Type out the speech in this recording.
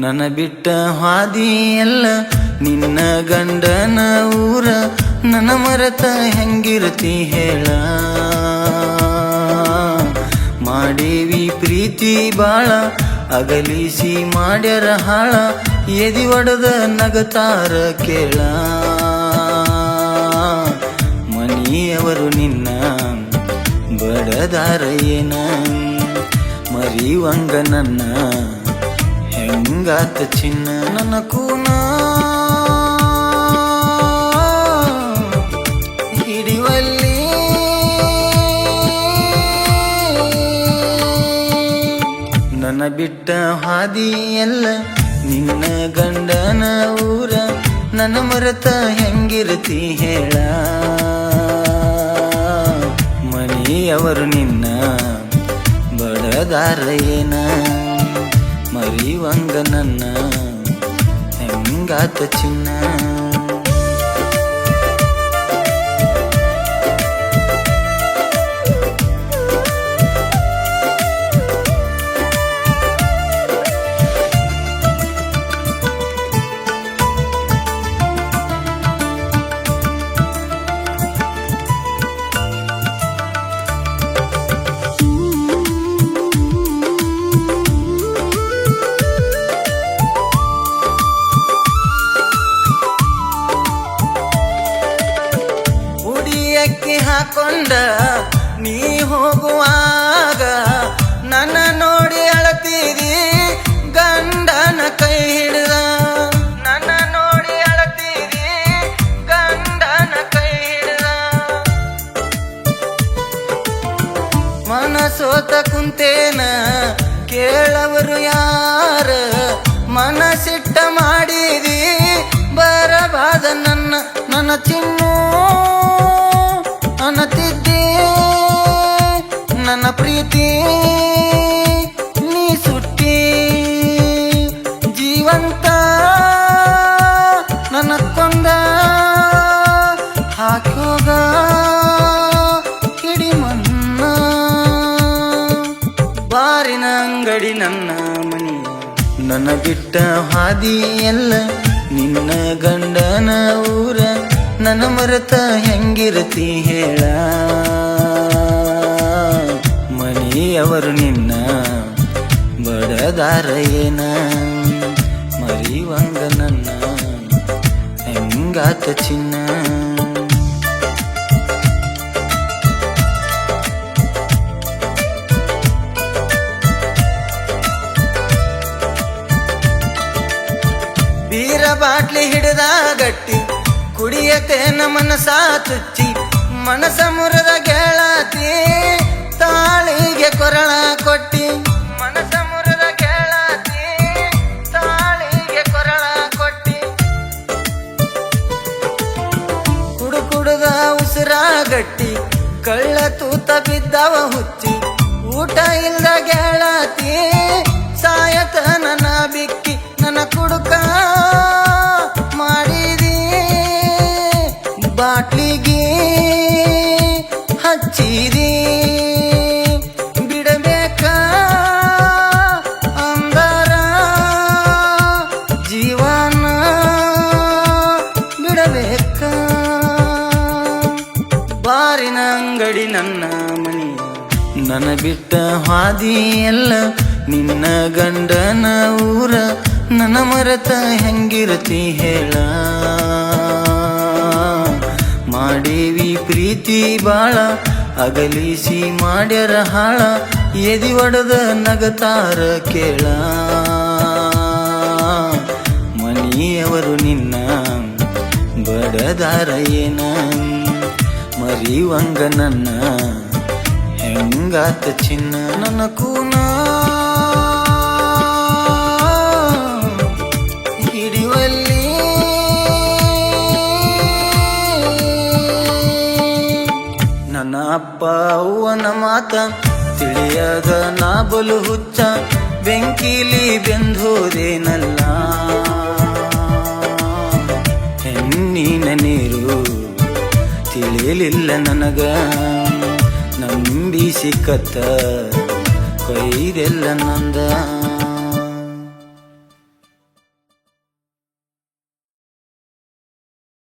ನನ್ನ ಬಿಟ್ಟ ಹಾದಿ ಎಲ್ಲ ನಿನ್ನ ಗಂಡನ ಊರ, ನನ್ನ ಮರೆತ ಹೆಂಗಿರ್ತಿ ಹೇಳ. ಮಾಡೇವಿ ಪ್ರೀತಿ ಬಾಳ, ಅಗಲಿಸಿ ಮಾಡ್ಯಾರ ಹಾಳ, ಎದಿ ಒಡದ ನಗತಾರ ಕೇಳ. ಮನೆಯವರು ನಿನ್ನ ಬಡದಾರ ಏನ, ಮರಿವಂಗ ನನ್ನ ಹೆಂಗಾತ ಚಿನ್ನ. ನನ್ನ ಕೂನ ಹಿಡಿವಲ್ಲಿ ನನ್ನ ಬಿಟ್ಟ ಹಾದಿ ಎಲ್ಲ ನಿನ್ನ ಗಂಡನ ಊರ, ನನ್ನ ಮರೆತ ಹೆಂಗಿರ್ತಿ ಹೇಳ. ಮನೆಯವರು ನಿನ್ನ ಬಡದಾರ ಏನ, ಮರಿವಂಗ ನನ್ನ ಹೆಂಗಾತ ಚಿನ್ನ. ಅಕ್ಕಿ ಹಾಕೊಂಡ ನೀ ಹೋಗುವಾಗ ನನ್ನ ನೋಡಿ ಅಳತೀರಿ ಗಂಡನ ಕೈ ಹಿಡಿದ. ನನ್ನ ನೋಡಿ ಅಳತೀರಿ ಗಂಡನ ಕೈ ಹಿಡಿದ. ಮನಸೋತ ಕುಂತೇನ ಕೇಳವರು ಯಾರ, ಮನಸಿಟ್ಟ ಮಾಡಿದಿ ಬರಬಾದ ನನ್ನ ಚಿನ್ನು ಅನ್ನತಿದ್ದೆ. ನನ್ನ ಪ್ರೀತಿ ನೀ ಸುಟ್ಟಿ ಜೀವಂತ ನನ್ನ ಕೊಂದ ಹಾಕೋಗ ಕಿಡಿ ಮನ್ನ. ಬಾರಿನ ಅಂಗಡಿ ನನ್ನ ಮನಿ, ನನ್ನ ಬಿಟ್ಟ ಹಾದಿ ಎಲ್ಲ ನಿನ್ನ ಗಂಡನ ಊರ, ನನ್ನ ಮರೆತ ಹೆಂಗಿರ್ತಿ ಹೇಳ. ಮನೆಯವರು ನಿನ್ನ ಬಡದಾರ ಏನ, ಮರಿವಂಗ ನನ್ನ ಹೆಂಗಾತ ಚಿನ್ನ. ಬೀರ ಬಾಟ್ಲಿ ಹಿಡಿದ ಗಟ್ಟಿ ಕುಡಿಯತೇನ ಮನಸ ತುಚ್ಚಿ, ಮನಸ ಮುರದ ಗೆಳತಿ ತಾಳಿಗೆ ಕೊರಳ ಕೊಟ್ಟಿ. ಮನಸ ಮುರದ ಗೆಳತಿ ತಾಳಿಗೆ ಕೊರಳ ಕೊಟ್ಟಿ. ಕುಡುದ ಉಸಿರ ಗಟ್ಟಿ ಕಳ್ಳ ತೂತ ಬಿದ್ದವ ಹುಚ್ಚಿ, ಊಟ ಇಲ್ದ ಗೆಳತಿ ಸಾಯತ ನನ್ನ ಬಿಕ್ಕಿ. ನನ್ನ ಕುಡುಕ ಮಾಡಿದಿ ಬಾಟ್ಲಿಗೆ ಹಚ್ಚಿದಿ, ಬಿಡಬೇಕ ಅಂದರ ಜೀವನ ಬಿಡಬೇಕ. ಬಾರಿನ ಅಂಗಡಿ ನನ್ನ ಮನಿ, ನನ್ನ ಬಿಟ್ಟ ಹಾದಿ ಎಲ್ಲ ನಿನ್ನ ಗಂಡನ ಊರ, ನನ್ನ ಮರೆತ ಹೆಂಗಿರ್ತಿ ಹೇಳ. ಮಾಡೇವಿ ಪ್ರೀತಿ ಬಾಳ, ಅಗಲಿಸಿ ಮಾಡ್ಯಾರ ಹಾಳ, ಎದಿ ಒಡದ ನಗತಾರ ಕೇಳ. ಮನೆಯವರು ನಿನ್ನ ಬಡದಾರ ಏನ, ಮರಿವಂಗ ನನ್ನ ಹೆಂಗಾತ ಚಿನ್ನ. ನನ್ನ ಕೂನ ಹಿಡಿವಲ್ಲಿ ನನ್ನ ಅಪ್ಪ ಅವ್ವನ ಮಾತ ತಿಳಿಯದ ನಾ ಬಲು ಹುಚ್ಚ, ಬೆಂಕಿಲಿ ಬೆಂದೋದೇನಲ್ಲ. ಹೆಣ್ಣಿನ ನೀರು ತಿಳಿಯಲಿಲ್ಲ ನನಗ, ನಂಬಿಸಿ ಕತ್ತ ಕೊಯ್ದೆಲ್ಲ ನಂದ.